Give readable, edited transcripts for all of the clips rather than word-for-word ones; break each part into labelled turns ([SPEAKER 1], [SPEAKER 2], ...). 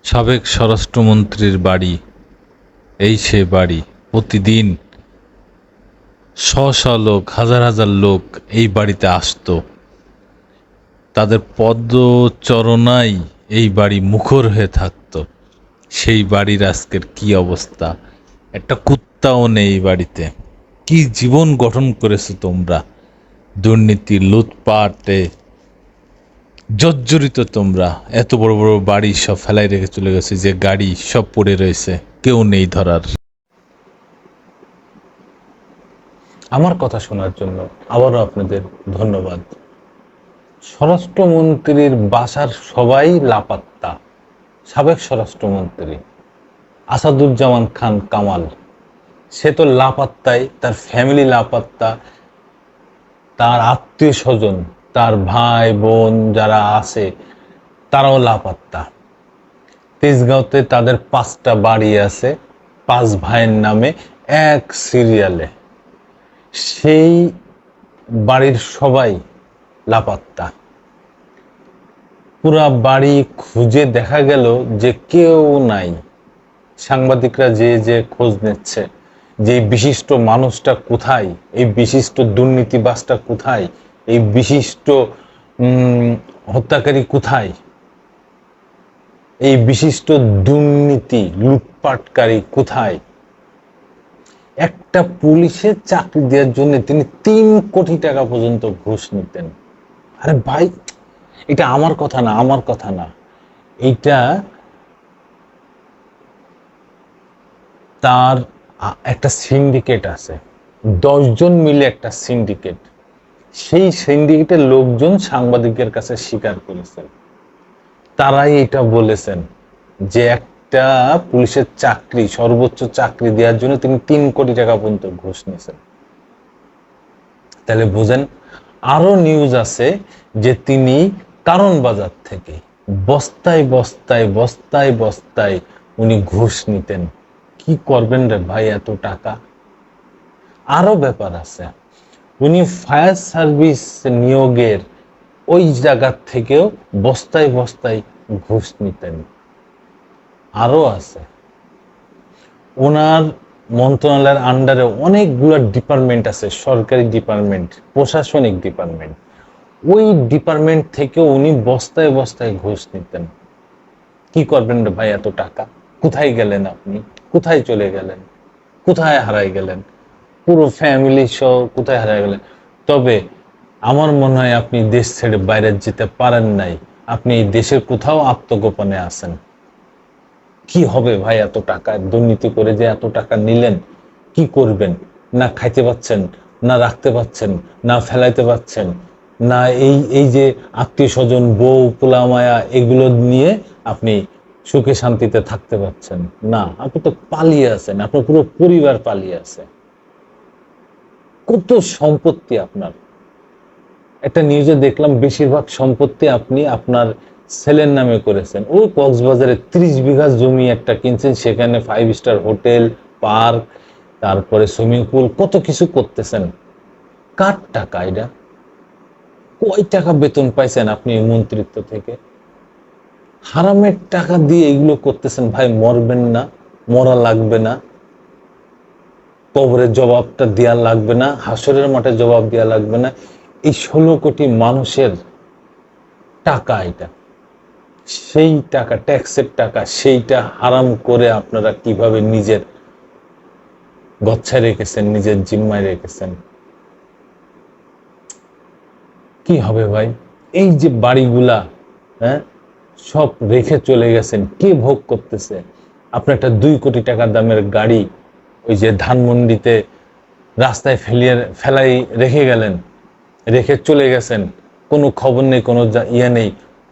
[SPEAKER 1] সাবেক স্বরাষ্ট্রমন্ত্রীর বাড়ি, এই সে বাড়ি। প্রতিদিন শ শ লোক, হাজার হাজার লোক এই বাড়িতে আসতো। তাদের পদচরণাই এই বাড়ি মুখর হয়ে থাকতো। সেই বাড়ির আজকের কি অবস্থা! একটা কুত্তাও নেই এই বাড়িতে। কি জীবন গঠন করেছো তোমরা! দুর্নীতি, লুটপাটে জর্জরিত তোমরা। এত বড় বড় বাড়ি সব ফেলাই রেখে চলে গেছে, যে গাড়ি সব পড়ে রয়েছে, কেউ নেই ধরার।
[SPEAKER 2] আমার কথা শোনার জন্য আবারও আপনাদের ধন্যবাদ। স্বরাষ্ট্রমন্ত্রীর বাসার সবাই লাপাত্তা। সাবেক স্বরাষ্ট্রমন্ত্রী আসাদুজ্জামান খান কামাল, সে তো লাপাত্তাই, তার ফ্যামিলি লাপাত্তা, তার আত্মীয় স্বজন, তার ভাই বোন যারা আছে তারাও লাপাত্তা। তেজগাঁওতে তাদের 5টা বাড়ি আছে, 5 ভাইয়ের নামে এক সিরিয়ালে। সেই বাড়ির সবাই লাপাত্তা। পুরা বাড়ি খুঁজে দেখা গেল যে কেউ নাই। সাংবাদিকরা যে যে খোঁজ নিচ্ছে, যে বিশিষ্ট মানুষটা কোথায়, এই বিশিষ্ট দুর্নীতিবাজটা কোথায়, এই বিশিষ্ট হত্যাকারী কোথায়, এই বিশিষ্ট দুর্নীতি লুটপাটকারী কোথায়। একটা পুলিশে চাকরি দেওয়ার জন্য তিনি 3 কোটি টাকা পর্যন্ত ঘুষ নিতেন। আরে ভাই, এটা আমার কথা না, আমার কথা না, এইটা তার একটা সিন্ডিকেট আছে। 10 জন মিলে একটা সিন্ডিকেট। সেই সিন্ডিকেটের লোকজন সাংবাদিকের কাছে স্বীকার করেছেন। তারাই এটা বলেছেন যে একটা পুলিশের চাকরি, সর্বোচ্চ চাকরি দেওয়ার জন্য তিনি 3 কোটি টাকা পর্যন্ত ঘুষ নিয়েছেন। তাহলে বুঝেন। আরো নিউজ আছে যে তিনি কারণ বাজার থেকে বস্তায় বস্তায় বস্তায় বস্তায় উনি ঘুষ নিতেন। কি করবেন রে ভাই এত টাকা! আরো ব্যাপার আছে, উনি ফায়ার সার্ভিস নিয়োগের ওই জায়গা থেকেও বস্তায় বস্তায় ঘুষ নিতেন। আরো আছে, ওনার মন্ত্রণালয়ের আন্ডারে অনেকগুলো ডিপার্টমেন্ট আছে, সরকারি ডিপার্টমেন্ট, প্রশাসনিক ডিপার্টমেন্ট। ওই ডিপার্টমেন্ট থেকে উনি বস্তায় বস্তায় ঘুষ নিতেন। কি করবেন রে ভাই এত টাকা! কোথায় গেলেন আপনি? কোথায় চলে গেলেন? কোথায় হারাই গেলেন? পুরো ফ্যামিলি সহ কোথায় হারাই গেলেন? তবে আমার মনে হয় আপনি দেশ ছেড়ে বাইরে যেতে পারেন নাই। আপনি এই দেশের কোথাও আত্মগোপনে আছেন। কি হবে ভাই এত টাকা দুর্নীতি করে যে এত টাকা নিলেন? কি করবেন? না খাইতে পাচ্ছেন, না রাখতে পাচ্ছেন, না ফেলাইতে পাচ্ছেন, না এই এই যে আত্মীয় স্বজন, বউ পোলা মায়া, এগুলো নিয়ে আপনি সুখে শান্তিতে থাকতে পাচ্ছেন না। আপনি তো পালিয়ে আছেন, আপনার পুরো পরিবার পালিয়ে আছে। কত সম্পত্তি আপনার! একটা নিউজে দেখলাম বেশিরভাগ সম্পত্তি আপনি আপনার ছেলের নামে করেছেন। ওই কক্সবাজারে 30 বিঘা জমি একটা কিনছেন, সেখানে 5 স্টার হোটেল, পার্ক, তারপরে সুইমিং পুল, কত কিছু করতেছেন। কার টাকা এটা? কয় টাকা বেতন পাইছেন আপনি মন্ত্রিত্ব থেকে? হারামের টাকা দিয়ে এগুলো করতেছেন ভাই। মরবেন না? মরা লাগবে না? কবরের জবাবটা দেওয়া লাগবে না? হাসরের মাঠে জবাব দেওয়া লাগবে না? এই 16 কোটি মানুষের টাকা এটা, সেই টাকা, ট্যাক্সের টাকা, সেইটা হারাম করে আপনারা কিভাবে নিজের গচ্ছায় রেখেছেন, নিজের জিম্মায় রেখেছেন। কি হবে ভাই? এই যে বাড়িগুলা, হ্যাঁ, সব রেখে চলে গেছেন, কে ভোগ করতেছে? আপনার একটা 2 কোটি টাকা দামের গাড়ি ওই যে ধানমন্ডিতে রাস্তায় ফেলাই রেখে গেলেন, রেখে চলে গেছেন, কোনো খবর নেই, কোনো ইয়ে নেই।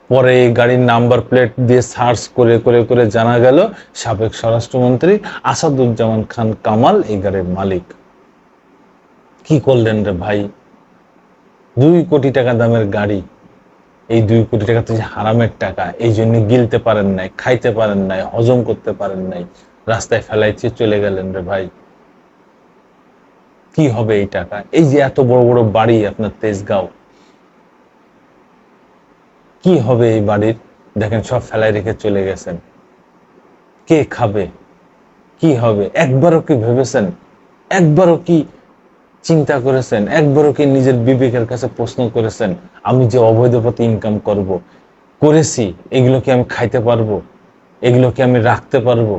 [SPEAKER 2] পরে এই গাড়ির নাম্বার প্লেট দিয়ে সার্চ করে করে করে জানা গেল সাবেক স্বরাষ্ট্রমন্ত্রী আসাদুজ্জামান খান কামাল এই গাড়ির মালিক। কি করলেন রে ভাই? 2 কোটি টাকা দামের গাড়ি, এই 2 কোটি টাকা তো যে হারামের টাকা, এই জন্য গিলতে পারেন নাই, খাইতে পারেন নাই, হজম করতে পারেন নাই, রাস্তায় ফেলাইছে চলে গেলেন রে ভাই। কি হবে এই টাকা? এই যে এত বড় বড় বাড়ি আপনার তেজগাঁও, কি হবে এই বাড়ির? দেখেন সব ফেলাই রেখে চলে গেছেন। কে খাবে, কি হবে? একবারও কি ভেবেছেন? একবারও কি চিন্তা করেছেন? একবারও কি নিজের বিবেকের কাছে প্রশ্ন করেছেন, আমি যে অবৈধ পথে ইনকাম করেছি, এগুলো কি আমি খাইতে পারবো? এগুলো কি আমি রাখতে পারবো?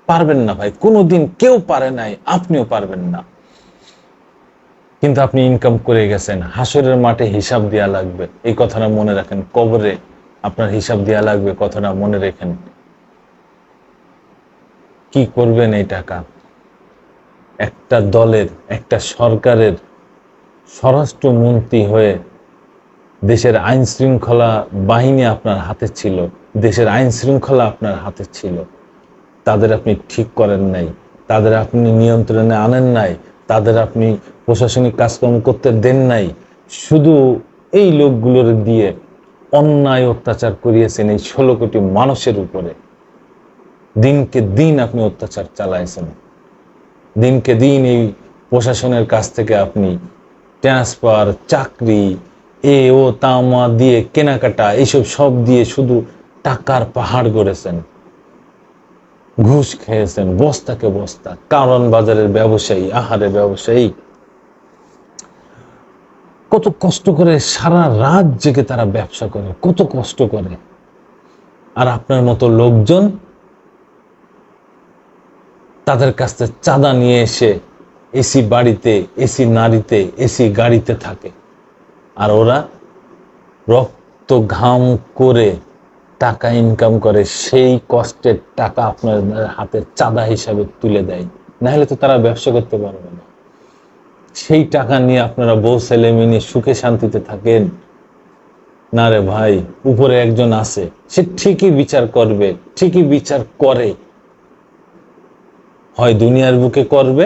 [SPEAKER 2] পারবেন না ভাই, কোনোদিন কেউ পারে নাই, আপনিও পারবেন না। কিন্তু আপনি ইনকাম করে গেছেন, হাসরের মাঠে হিসাব দেয়া লাগবে, এই কথাটা মনে রাখেন। কবরে আপনার হিসাব দেয়া লাগবে, কথাটা মনে রাখেন। কি করবেন এই টাকা? একটা দলের, একটা সরকারের স্বরাষ্ট্রমন্ত্রী হয়ে দেশের আইন শৃঙ্খলা বাহিনী আপনার হাতে ছিল, দেশের আইন শৃঙ্খলা আপনার হাতে ছিল, তাদের আপনি ঠিক করেন নাই, তাদের আপনি নিয়ন্ত্রণে আনেন নাই, তাদের আপনি প্রশাসনিক কাজকর্ম করতে দেন নাই। শুধু এই লোকগুলোর দিয়ে অন্যায় অত্যাচার করিয়েছেন এই 16 কোটি মানুষের উপরে। দিনকে দিন আপনি অত্যাচার চালাইছেন, দিনকে দিন এই প্রশাসনের কাছ থেকে আপনি ট্রান্সফার, চাকরি, এ ও তামা দিয়ে কেনাকাটা, এইসব সব দিয়ে শুধু টাকার পাহাড় গড়েছেন। ঘুষ খেয়েছেন বস্তাকে বস্তা। কারণ বাজারের ব্যবসায়ী, আহারে ব্যবসায়ী, কত কষ্ট করে সারা রাত জেগে তারা ব্যবসা করে, কত কষ্ট করে। আর আপনার মতো লোকজন তাদের কাছ থেকে চাঁদা নিয়ে এসে এসি বাড়িতে, এসি নারীতে, এসি গাড়িতে থাকে। আর ওরা রক্ত ঘাম করে টাকা ইনকাম করে, সেই কষ্টের টাকা আপনার হাতে চাঁদা হিসাবে তুলে দেয়। না হলে তো তারা ব্যবসা করতে পারবে না। সেই টাকা নিয়ে আপনারা বউ ছেলে মেয়ে নিয়ে সুখে শান্তিতে থাকেন। না রে ভাই, উপরে একজন আছে, সে ঠিকই বিচার করবে, ঠিকই বিচার করে। হয় দুনিয়ার বুকে করবে,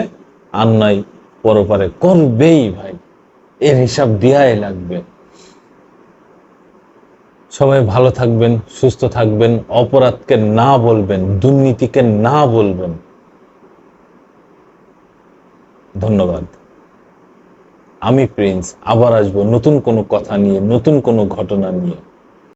[SPEAKER 2] আর নয় পরপারে করবেই ভাই। এর হিসাব দেয়াই লাগবে। সবাই ভালো থাকবেন, সুস্থ থাকবেন, অপরাধকে না বলবেন, দুর্নীতিকে না বলবেন। ধন্যবাদ। আমি প্রিন্স, আবার আসবো নতুন কোনো কথা নিয়ে, নতুন কোনো ঘটনা নিয়ে।